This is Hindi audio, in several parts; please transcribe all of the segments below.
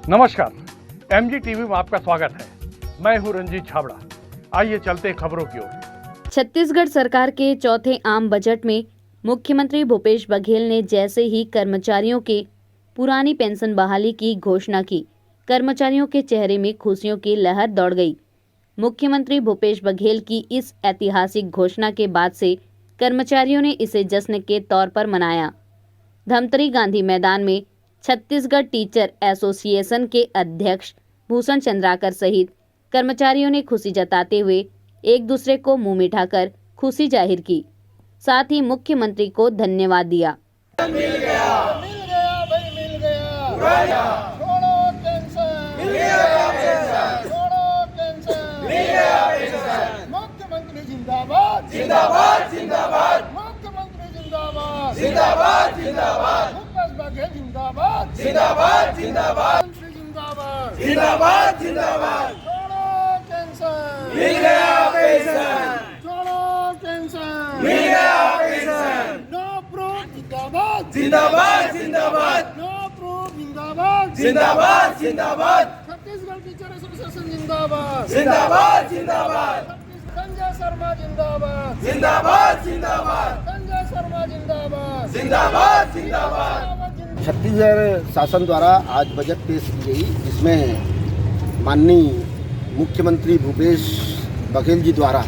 नमस्कार, एमजी टीवी में आपका स्वागत है। मैं हूं रंजीत छाबड़ा। आइए चलते हैं खबरों की ओर। छत्तीसगढ़ सरकार के चौथे आम बजट में मुख्यमंत्री भूपेश बघेल ने जैसे ही कर्मचारियों के पुरानी पेंशन बहाली की घोषणा की, कर्मचारियों के चेहरे में खुशियों की लहर दौड़ गई। मुख्यमंत्री भूपेश बघेल की इस ऐतिहासिक घोषणा के बाद से कर्मचारियों ने इसे जश्न के तौर पर मनाया। धमतरी गांधी मैदान में छत्तीसगढ़ टीचर एसोसिएशन के अध्यक्ष भूषण चंद्राकर सहित कर्मचारियों ने खुशी जताते हुए एक दूसरे को मुंह मिठाकर खुशी जाहिर की, साथ ही मुख्यमंत्री को धन्यवाद दिया। मिल गया भाई, मिल गया। छोड़ो टेंशन, मिल गया पेंशन। छोड़ो टेंशन, मिल गया पेंशन। मुख्यमंत्री जिंदाबाद, जिंदाबाद, जिंदाबाद। मुख्यमंत्री जिंदाबाद, जिंदाबाद, जिंदाबाद। भूपेश बघेल जिंदाबाद, जिंदाबाद, जिंदाबाद। मंत्री जिंदाबाद, जिंदाबाद, जिंदाबाद। छोड़ो टेंशन, मिल गया पेंशन। छोड़ो टेंशन, मिल गया पेंशन। नो प्रूफ जिंदाबाद, जिंदाबाद, जिंदाबाद। नो प्रूफ जिंदाबाद, जिंदाबाद, जिंदाबाद। छत्तीसगढ़ टीचर एसोसिएशन जिंदाबाद, जिंदाबाद, जिंदाबाद। संजय शर्मा जिंदाबाद, जिंदाबाद, जिंदाबाद। संजय शर्मा जिंदाबाद, जिंदाबाद, जिंदाबाद। छत्तीसगढ़ शासन द्वारा आज बजट पेश की गई, जिसमें माननीय मुख्यमंत्री भूपेश बघेल जी द्वारा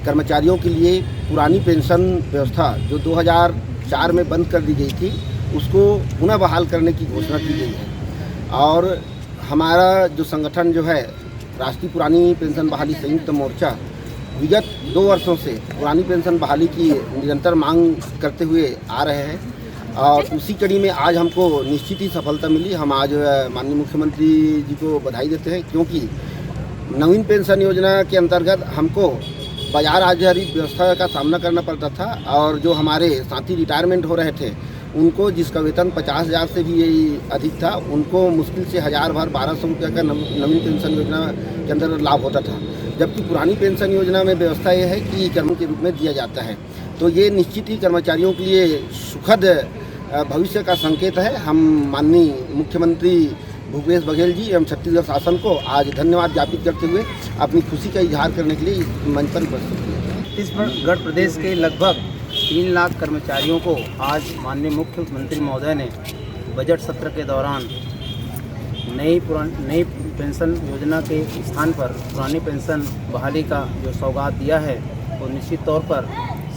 कर्मचारियों के लिए पुरानी पेंशन व्यवस्था जो 2004 में बंद कर दी गई थी, उसको पुनः बहाल करने की घोषणा की गई है। और हमारा जो संगठन जो है राष्ट्रीय पुरानी पेंशन बहाली संयुक्त मोर्चा विगत 2 वर्षों से पुरानी पेंशन बहाली की निरंतर मांग करते हुए आ रहे हैं, और उसी कड़ी में आज हमको निश्चित ही सफलता मिली। हम आज माननीय मुख्यमंत्री जी को बधाई देते हैं, क्योंकि नवीन पेंशन योजना के अंतर्गत हमको बाजार आधारित व्यवस्था का सामना करना पड़ता था, और जो हमारे साथी रिटायरमेंट हो रहे थे उनको, जिसका वेतन 50,000 से भी अधिक था, उनको मुश्किल से 1,000 भर 1,200 रुपये का नवीन पेंशन योजना के अंदर लाभ होता था। जबकि पुरानी पेंशन योजना में व्यवस्था यह है कि कर्म के रूप में दिया जाता है। तो ये निश्चित ही कर्मचारियों के लिए सुखद भविष्य का संकेत है। हम माननीय मुख्यमंत्री भूपेश बघेल जी एवं छत्तीसगढ़ शासन को आज धन्यवाद ज्ञापित करते हुए अपनी खुशी का इजहार करने के लिए इस मंच पर उपस्थित हुए। छत्तीसगढ़ प्रदेश के लगभग 3 लाख कर्मचारियों को आज माननीय मुख्यमंत्री महोदय ने बजट सत्र के दौरान नई पेंशन योजना के स्थान पर पुरानी पेंशन बहाली का जो सौगात दिया है, वो निश्चित तौर पर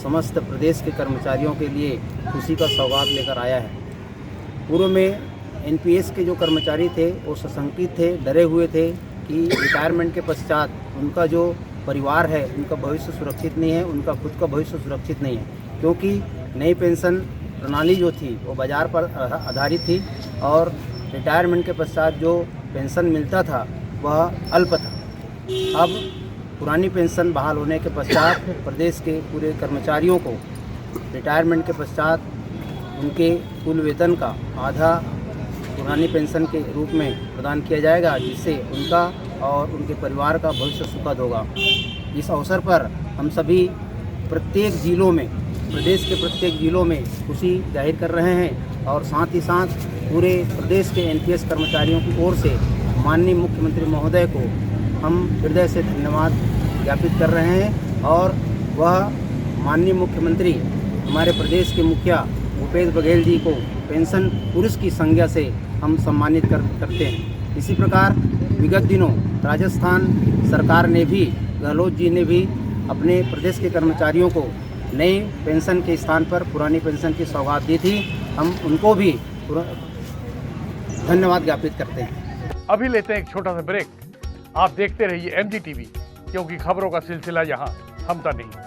समस्त प्रदेश के कर्मचारियों के लिए खुशी का सौगात लेकर आया है। पूर्व में एनपीएस के जो कर्मचारी थे वो सशंकित थे, डरे हुए थे कि रिटायरमेंट के पश्चात उनका जो परिवार है उनका भविष्य सुरक्षित नहीं है, उनका खुद का भविष्य सुरक्षित नहीं है, क्योंकि नई पेंशन प्रणाली जो थी वो बाज़ार पर आधारित थी, और रिटायरमेंट के पश्चात जो पेंशन मिलता था वह अल्प था। अब पुरानी पेंशन बहाल होने के पश्चात प्रदेश के पूरे कर्मचारियों को रिटायरमेंट के पश्चात उनके कुल वेतन का आधा पुरानी पेंशन के रूप में प्रदान किया जाएगा, जिससे उनका और उनके परिवार का भविष्य सुखद होगा। इस अवसर पर हम सभी प्रत्येक जिलों में, प्रदेश के प्रत्येक जिलों में खुशी जाहिर कर रहे हैं, और साथ ही साथ पूरे प्रदेश के एनपीएस कर्मचारियों की ओर से माननीय मुख्यमंत्री महोदय को हम हृदय से धन्यवाद ज्ञापित कर रहे हैं। और वह माननीय मुख्यमंत्री हमारे प्रदेश के मुखिया भूपेश बघेल जी को पेंशन पुरुष की संज्ञा से हम सम्मानित करते हैं। इसी प्रकार विगत दिनों राजस्थान सरकार ने भी, गहलोत जी ने भी अपने प्रदेश के कर्मचारियों को नई पेंशन के स्थान पर पुरानी पेंशन की सौगात दी थी। हम उनको भी धन्यवाद ज्ञापित करते हैं। अभी लेते हैं एक छोटा सा ब्रेक। आप देखते रहिए एमजी टीवी, क्योंकि खबरों का सिलसिला यहाँ थमता नहीं।